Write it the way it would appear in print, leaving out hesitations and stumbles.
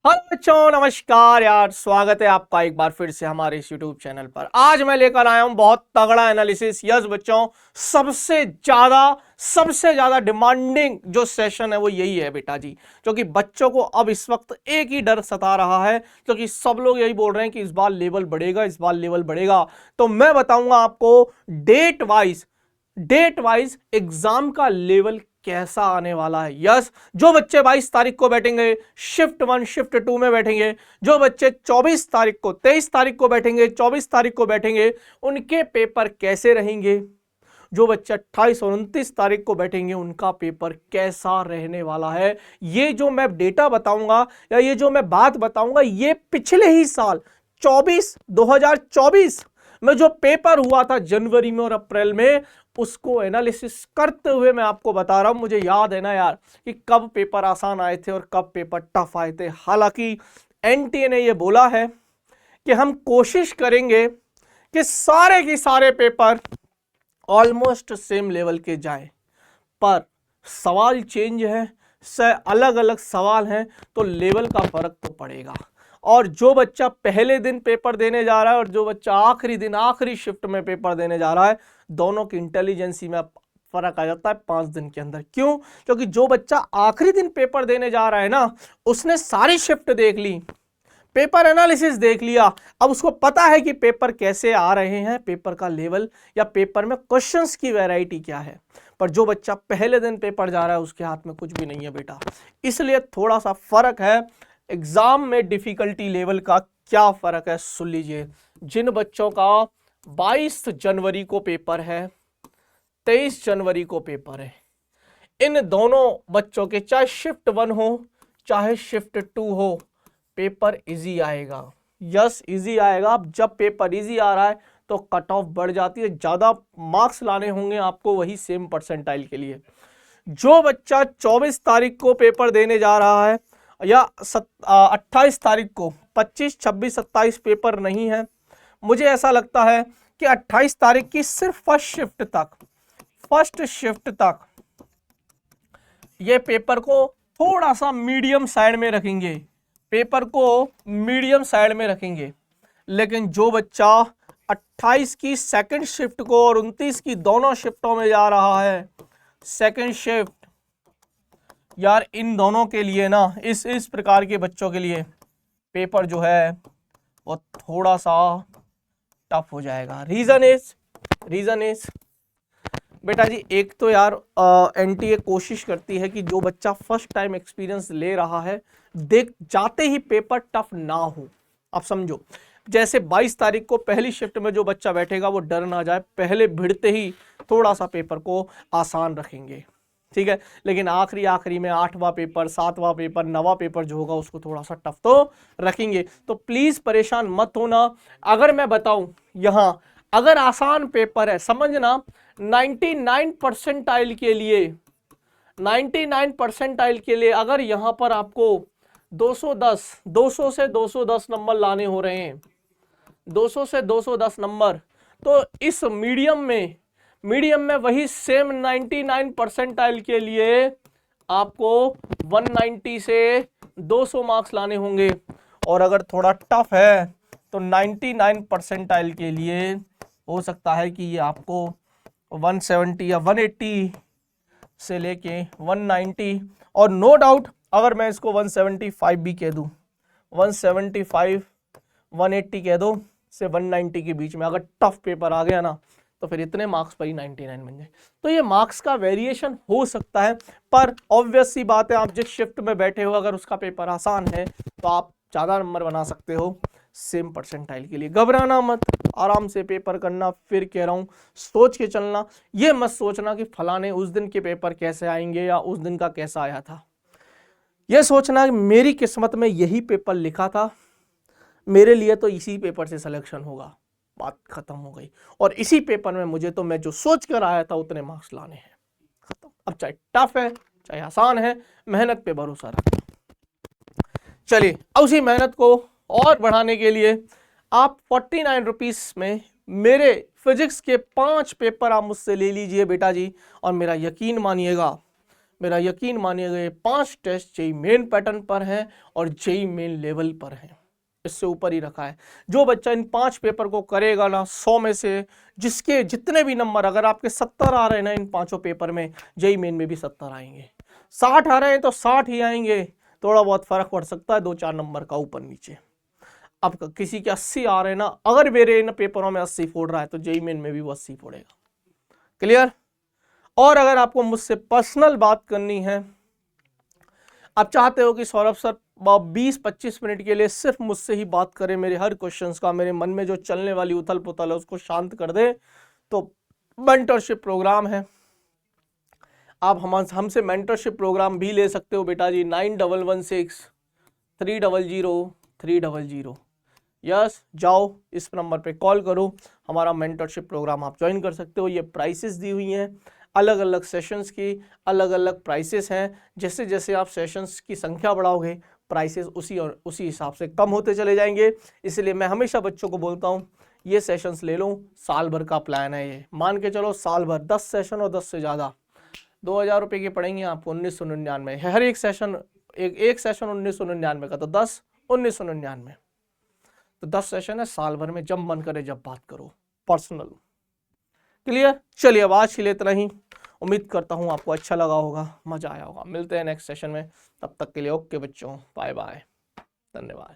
Hello बच्चों, नमस्कार यार। स्वागत है आपका एक बार फिर से हमारे इस YouTube चैनल पर। आज मैं लेकर आया हूं बहुत तगड़ा एनालिसिस। यस बच्चों, सबसे ज्यादा डिमांडिंग जो सेशन है वो यही है बेटा जी, क्योंकि बच्चों को अब इस वक्त एक ही डर सता रहा है, क्योंकि सब लोग यही बोल रहे हैं कि इस बार लेवल बढ़ेगा, इस बार लेवल बढ़ेगा। तो मैं बताऊंगा आपको डेट वाइज एग्जाम का लेवल कैसा आने वाला है। यस, जो बच्चे 22 तारीख को बैठेंगे शिफ्ट 1 शिफ्ट 2 में बैठेंगे, जो बच्चे 24 तारीख को 23 तारीख को बैठेंगे, 24 तारीख को बैठेंगे, उनके पेपर कैसे रहेंगे। जो बच्चे 28 और 29 तारीख को बैठेंगे उनका पेपर कैसा रहने वाला है। ये जो मैं डेटा बताऊंगा या ये जो मैं बात बताऊंगा, ये पिछले ही साल 2024 में जो पेपर हुआ था जनवरी में और अप्रैल में, उसको एनालिसिस करते हुए मैं आपको बता रहा हूं। मुझे याद है ना यार कि कब पेपर आसान आए थे और कब पेपर टफ आए थे। हालांकि एनटीए ने यह बोला है कि हम कोशिश करेंगे कि सारे के सारे पेपर ऑलमोस्ट सेम लेवल के जाए, पर सवाल चेंज है, से अलग अलग सवाल हैं, तो लेवल का फर्क तो पड़ेगा। और जो बच्चा पहले दिन पेपर देने जा रहा है और जो बच्चा आखिरी दिन आखिरी शिफ्ट में पेपर देने जा रहा है, दोनों की इंटेलिजेंसी में फर्क आ जाता है 5 दिन के अंदर। क्यों? क्योंकि जो बच्चा आखिरी दिन पेपर देने जा रहा है ना, उसने सारी शिफ्ट देख ली, पेपर एनालिसिस देख लिया, अब उसको पता है कि पेपर कैसे आ रहे हैं, पेपर का लेवल या पेपर में क्वेश्चंस की वैरायटी क्या है। पर जो बच्चा पहले दिन पेपर जा रहा है उसके हाथ में कुछ भी नहीं है बेटा। इसलिए थोड़ा सा फर्क है एग्जाम में। डिफिकल्टी लेवल का क्या फर्क है सुन लीजिए। जिन बच्चों का 22 जनवरी को पेपर है, 23 जनवरी को पेपर है, इन दोनों बच्चों के चाहे शिफ्ट 1 हो चाहे शिफ्ट 2 हो, पेपर इजी आएगा। यस, इजी आएगा। अब जब पेपर इजी आ रहा है तो कट ऑफ बढ़ जाती है, ज्यादा मार्क्स लाने होंगे आपको वही सेम परसेंटाइल के लिए। जो बच्चा 24 तारीख को पेपर देने जा रहा है या 28 तारीख को, 25 26 27 पेपर नहीं है, मुझे ऐसा लगता है कि 28 तारीख की सिर्फ फर्स्ट शिफ्ट तक ये पेपर को थोड़ा सा मीडियम साइड में रखेंगे, पेपर को मीडियम साइड में रखेंगे। लेकिन जो बच्चा 28 की सेकंड शिफ्ट को और 29 की दोनों शिफ्टों में जा रहा है, सेकंड शिफ्ट, यार इन दोनों के लिए ना, इस प्रकार के बच्चों के लिए पेपर जो है वो थोड़ा सा टफ हो जाएगा। रीजन इज बेटा जी, एक तो यार एनटीए कोशिश करती है कि जो बच्चा फर्स्ट टाइम एक्सपीरियंस ले रहा है, देख जाते ही पेपर टफ ना हो। आप समझो, जैसे 22 तारीख को पहली शिफ्ट में जो बच्चा बैठेगा वो डर ना जाए, पहले भिड़ते ही थोड़ा सा पेपर को आसान रखेंगे, ठीक है। लेकिन आखिरी में 8वां पेपर, 7वां पेपर, 9वां पेपर जो होगा उसको थोड़ा सा टफ तो रखेंगे। तो प्लीज परेशान मत होना। अगर मैं बताऊं यहां, अगर आसान पेपर है, समझना 99 परसेंटाइल के लिए, 99 परसेंटाइल के लिए अगर यहां पर आपको 200 से 210 नंबर लाने हो रहे हैं, 200 से 210 नंबर, तो इस मीडियम में वही सेम 99 परसेंटाइल के लिए आपको 190 से 200 मार्क्स लाने होंगे। और अगर थोड़ा टफ है तो 99 परसेंटाइल के लिए हो सकता है कि ये आपको 170 या 180 से लेके 190, और नो डाउट अगर मैं इसको 175 भी कह दूं, 175 180 कह दो से 190 के बीच में अगर टफ पेपर आ गया ना, तो फिर इतने मार्क्स पर ही 99 बन जाए। तो ये मार्क्स का वेरिएशन हो सकता है, पर ऑब्वियस सी बात है, आप जिस शिफ्ट में बैठे हो अगर उसका पेपर आसान है तो आप ज़्यादा नंबर बना सकते हो सेम परसेंटाइल के लिए। घबराना मत, आराम से पेपर करना। फिर कह रहा हूं, सोच के चलना। ये मत सोचना कि फलाने उस दिन के पेपर कैसे आएंगे या उस दिन का कैसा आया था। यह सोचना कि मेरी किस्मत में यही पेपर लिखा था, मेरे लिए तो इसी पेपर से सिलेक्शन होगा, बात खत्म हो गई। और इसी पेपर में मुझे तो मैं जो सोच कर आया था उतने मार्क्स लाने हैं, खत्म। अब चाहे टफ है चाहे आसान है, मेहनत पे भरोसा रखना। चलिए, अब उसी मेहनत को और बढ़ाने के लिए आप 49 रुपीज में मेरे फिजिक्स के 5 पेपर आप मुझसे ले लीजिए बेटा जी, और मेरा यकीन मानिएगा मेरा यकीन मानिएगा ये 5 टेस्ट जेईई मेन पैटर्न पर हैं और जेईई मेन लेवल पर हैं, इससे ऊपर ही रखा है। जो बच्चा इन 5 पेपर को करेगा ना, 100 में से जिसके जितने भी नंबर, अगर आपके 70 आ रहे हैं ना इन 5 पेपर में, जेईई मेन में भी 70 आएंगे। 60 आ रहे हैं तो 60 ही आएंगे, थोड़ा बहुत फर्क पड़ सकता है 2-4 नंबर का ऊपर नीचे। अब किसी के 80 आ रहे हैं ना, अगर मेरे इन पेपरों में 80 फोड़ रहा है तो जेईई मेन में भी वो 80 फोड़ेगा। क्लियर? और अगर आपको मुझसे पर्सनल बात करनी है, आप चाहते हो कि सौरभ सर 20-25 मिनट के लिए सिर्फ मुझसे ही बात करें, मेरे हर क्वेश्चंस का, मेरे मन में जो चलने वाली उथल पुथल है उसको शांत कर दे, तो मेंटरशिप प्रोग्राम है। आप हमसे मेंटरशिप प्रोग्राम भी ले सकते हो बेटा जी। 9116-300-300। यस, जाओ इस नंबर पे कॉल करो, हमारा मेंटरशिप प्रोग्राम आप ज्वाइन कर सकते हो। ये प्राइसेस दी हुई हैं, अलग अलग सेशंस की अलग अलग प्राइसेस हैं। जैसे जैसे आप सेशंस की संख्या बढ़ाओगे प्राइसेस उसी हिसाब से कम होते चले जाएंगे। इसलिए मैं हमेशा बच्चों को बोलता हूँ ये सेशंस ले लो, साल भर का प्लान है ये, मान के चलो साल भर 10 सेशन और 10 से ज़्यादा 2000 रुपये के पड़ेंगे आपको 1999। हर एक सेशन एक सेशन 1999 का, तो 10 1999, तो 10 सेशन है साल भर में, जब मन करे जब बात करो, पर्सनल। क्लियर? चलिए अब आज के लिए इतना ही। उम्मीद करता हूँ आपको अच्छा लगा होगा, मजा आया होगा। मिलते हैं नेक्स्ट सेशन में, तब तक के लिए ओके बच्चों, बाय बाय, धन्यवाद।